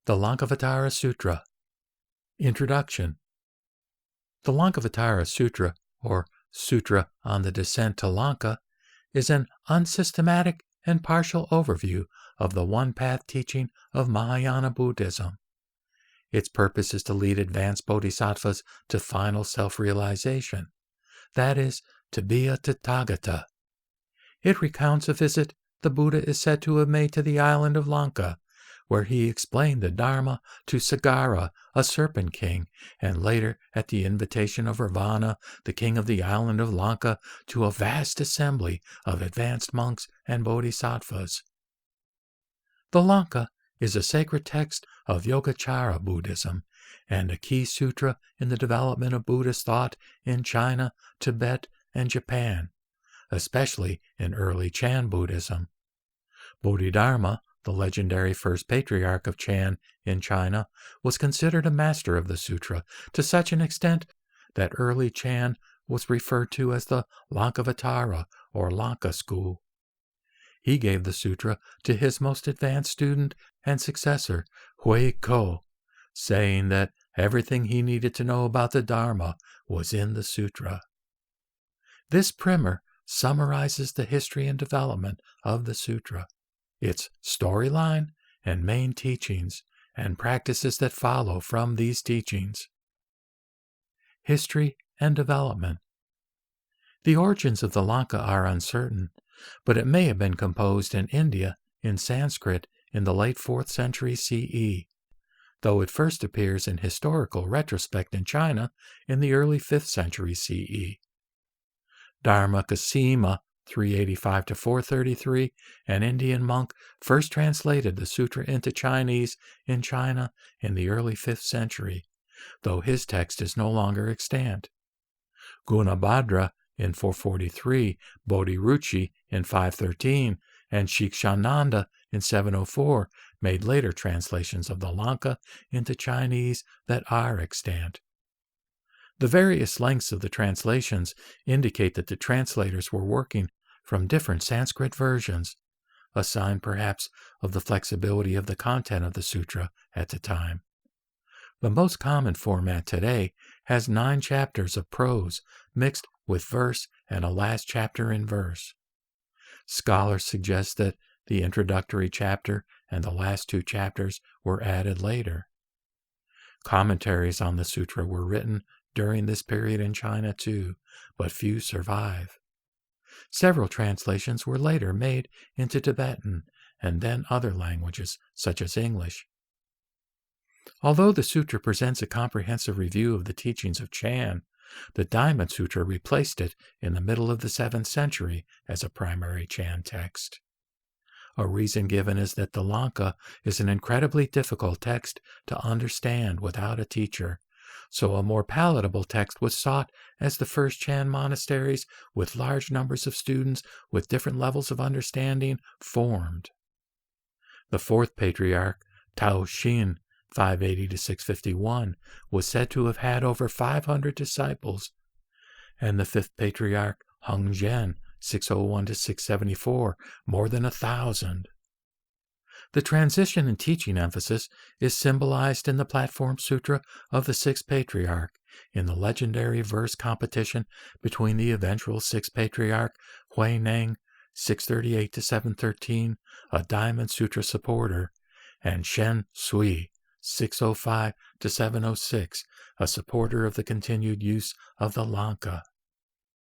The Lankavatara Sutra. Introduction. The Lankavatara Sutra, or Sutra on the Descent to Lanka, is an unsystematic and partial overview of the one-path teaching of Mahayana Buddhism. Its purpose is to lead advanced bodhisattvas to final self-realization, that is, to be a Tathagata. It recounts a visit the Buddha is said to have made to the island of Lanka, where he explained the Dharma to Sagara, a serpent king, and later, at the invitation of Ravana, the king of the island of Lanka, to a vast assembly of advanced monks and bodhisattvas. The Lanka is a sacred text of Yogacara Buddhism and a key sutra in the development of Buddhist thought in China, Tibet, and Japan, especially in early Chan Buddhism. Bodhidharma, the legendary first patriarch of Chan in China, was considered a master of the sutra to such an extent that early Chan was referred to as the Lankavatara or Lanka school. He gave the sutra to his most advanced student and successor, Hui Ko, saying that everything he needed to know about the Dharma was in the sutra. This primer summarizes the history and development of the sutra, its storyline and main teachings, and practices that follow from these teachings. History and development. The origins of the Lanka are uncertain, but it may have been composed in India in Sanskrit in the late 4th century CE, though it first appears in historical retrospect in China in the early 5th century CE. Dharmakasima 385 to 433, an Indian monk, first translated the sutra into Chinese in China in the early 5th century, though his text is no longer extant. Gunabhadra in 443, Bodhiruchi in 513, and Shikshananda in 704 made later translations of the Lanka into Chinese that are extant. The various lengths of the translations indicate that the translators were working from different Sanskrit versions, a sign perhaps of the flexibility of the content of the sutra at the time. The most common format today has 9 chapters of prose mixed with verse and a last chapter in verse. Scholars suggest that the introductory chapter and the last 2 chapters were added later. Commentaries on the sutra were written during this period in China too, but few survive. Several translations were later made into Tibetan and then other languages, such as English. Although the sutra presents a comprehensive review of the teachings of Chan, the Diamond Sutra replaced it in the middle of the 7th century as a primary Chan text. A reason given is that the Lanka is an incredibly difficult text to understand without a teacher, so a more palatable text was sought as the first Chan monasteries with large numbers of students with different levels of understanding formed. The 4th patriarch, Tao Xin, 580 to 651, was said to have had over 500 disciples, and the 5th patriarch, Heng Zhen, 601 to 674, more than 1,000. The transition in teaching emphasis is symbolized in the Platform Sutra of the 6th Patriarch, in the legendary verse competition between the eventual 6th Patriarch, Hui Neng, 638 to 713, a Diamond Sutra supporter, and Shen Sui, 605 to 706, a supporter of the continued use of the Lanka.